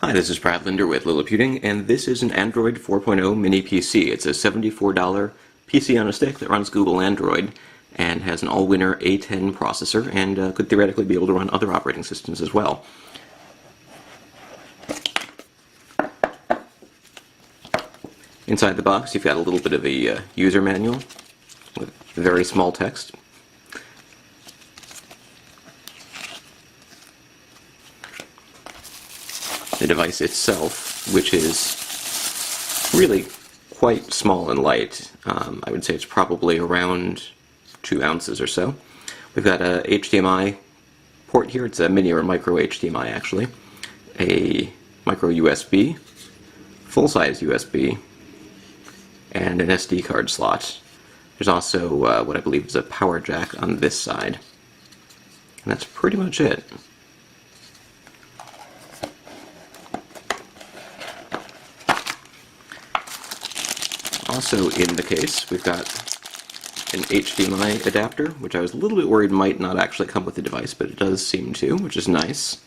Hi, this is Brad Linder with Liliputing, and this is an Android 4.0 mini PC. It's a $74 PC on a stick that runs Google Android and has an all-winner A10 processor and could theoretically be able to run other operating systems as well. Inside the box you've got a little bit of a user manual with very small text. The device itself, which is really quite small and light. I would say it's probably around 2 ounces or so. We've got a HDMI port here. It's a mini or micro HDMI actually. A micro USB, full-size USB, and an SD card slot. There's also what I believe is a power jack on this side. And that's pretty much it. Also in the case, we've got an HDMI adapter, which I was a little bit worried might not actually come with the device, but it does seem to, which is nice.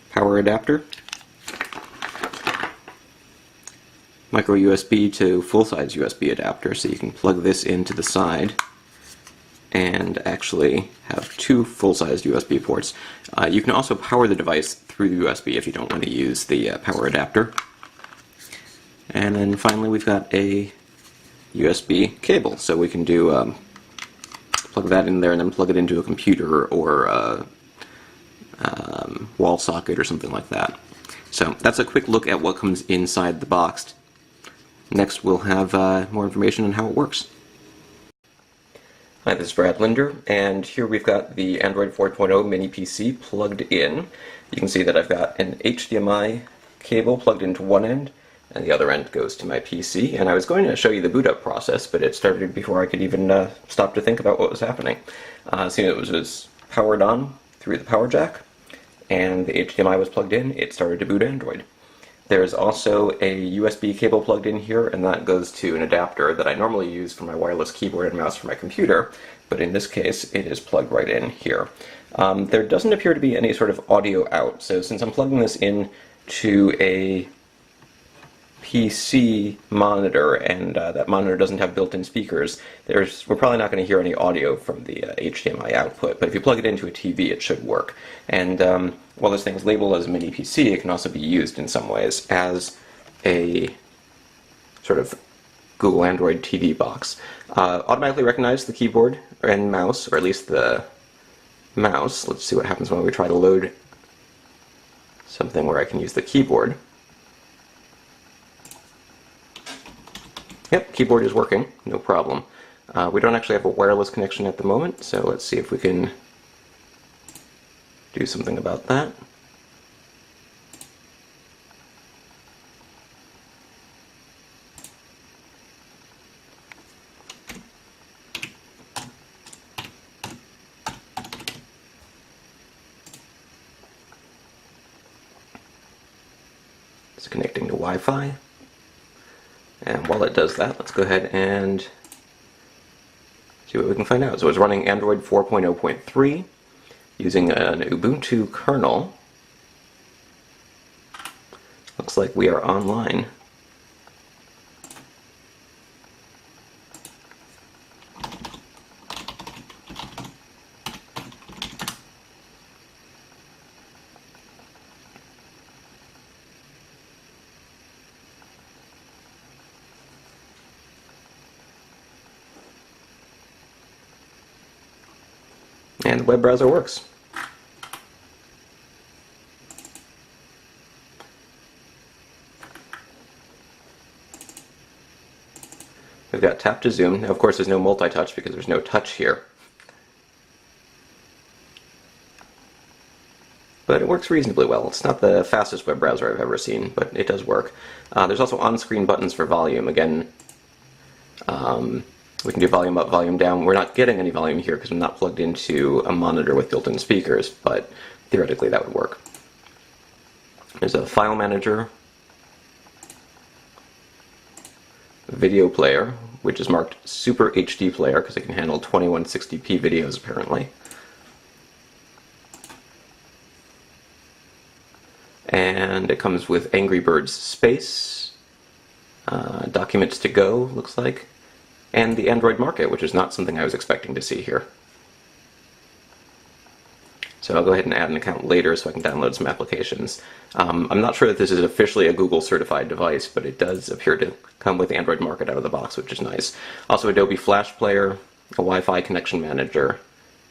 Power adapter. Micro USB to full-size USB adapter, so you can plug this into the side and actually have 2 full-sized USB ports. You can also power the device through the USB if you don't want to use the power adapter. And then finally we've got a USB cable, so we can do plug that in there and then plug it into a computer or a wall socket or something like that. So that's a quick look at what comes inside the box. Next we'll have more information on how it works. Hi, this is Brad Linder, and here we've got the Android 4.0 mini PC plugged in. You can see that I've got an HDMI cable plugged into one end, and the other end goes to my PC. And I was going to show you the boot up process, but it started before I could even stop to think about what was happening. Seeing it was powered on through the power jack, and the HDMI was plugged in, it started to boot Android. There's also a USB cable plugged in here, and that goes to an adapter that I normally use for my wireless keyboard and mouse for my computer, but in this case it is plugged right in here. There doesn't appear to be any sort of audio out, so since I'm plugging this in to a PC monitor, and that monitor doesn't have built-in speakers, we're probably not going to hear any audio from the HDMI output, but if you plug it into a TV it should work. And while this thing is labeled as a mini PC, it can also be used in some ways as a sort of Google Android TV box. Automatically recognize the keyboard and mouse, or at least the mouse. Let's see what happens when we try to load something where I can use the keyboard. Yep, keyboard is working, no problem. We don't actually have a wireless connection at the moment, so let's see if we can do something about that. It's connecting to Wi-Fi. And while it does that, let's go ahead and see what we can find out. So it's running Android 4.0.3 using an Ubuntu kernel. Looks like we are online. And the web browser works. We've got tap to zoom. Now of course there's no multi-touch because there's no touch here. But it works reasonably well. It's not the fastest web browser I've ever seen, but it does work. There's also on-screen buttons for volume. Again, we can do volume up, volume down. We're not getting any volume here because I'm not plugged into a monitor with built-in speakers, but theoretically that would work. There's a file manager, video player, which is marked Super HD Player because it can handle 2160p videos apparently. And it comes with Angry Birds Space, Documents to Go, looks like, and the Android Market, which is not something I was expecting to see here. So I'll go ahead and add an account later so I can download some applications. I'm not sure that this is officially a Google certified device, but it does appear to come with Android Market out of the box, which is nice. Also Adobe Flash Player, a Wi-Fi connection manager,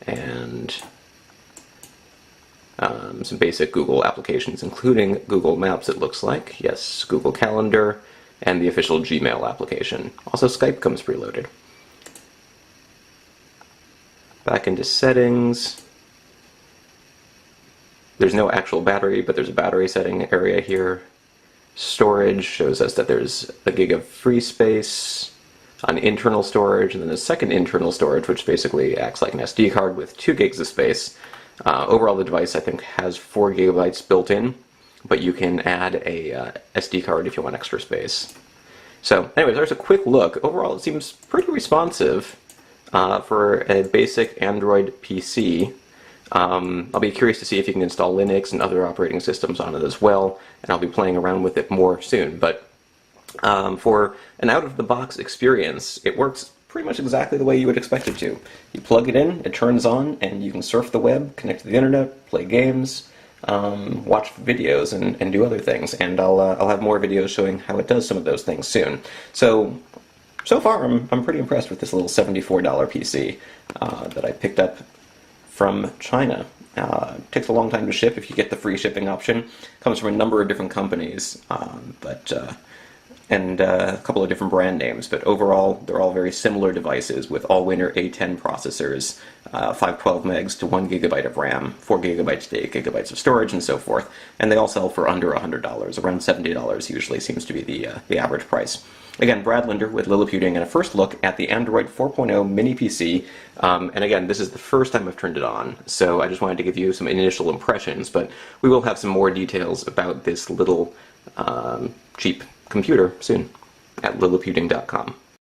and some basic Google applications, including Google Maps, it looks like. Yes, Google Calendar, and the official Gmail application. Also Skype comes preloaded. Back into settings. There's no actual battery, but there's a battery setting area here. Storage shows us that there's a gig of free space on internal storage, and then a second internal storage, which basically acts like an SD card with 2 gigs of space. Overall, the device, I think, has 4 gigabytes built in, but you can add a SD card if you want extra space. So, anyways, there's a quick look. Overall, it seems pretty responsive for a basic Android PC. I'll be curious to see if you can install Linux and other operating systems on it as well, and I'll be playing around with it more soon. But for an out-of-the-box experience, it works pretty much exactly the way you would expect it to. You plug it in, it turns on, and you can surf the web, connect to the internet, play games, watch videos, and do other things. And I'll have more videos showing how it does some of those things soon. So far, I'm pretty impressed with this little $74 PC that I picked up from China. It takes a long time to ship if you get the free shipping option. It comes from a number of different companies, and a couple of different brand names, but overall they're all very similar devices with all-winner A10 processors, 512 megs to 1 gigabyte of RAM, 4 gigabytes to 8 gigabytes of storage, and so forth. And they all sell for under $100. Around $70 usually seems to be the average price. Again, Brad Linder with Lilliputian, and a first look at the Android 4.0 mini PC. And again, this is the first time I've turned it on, so I just wanted to give you some initial impressions, but we will have some more details about this little cheap computer soon at lilliputian.com.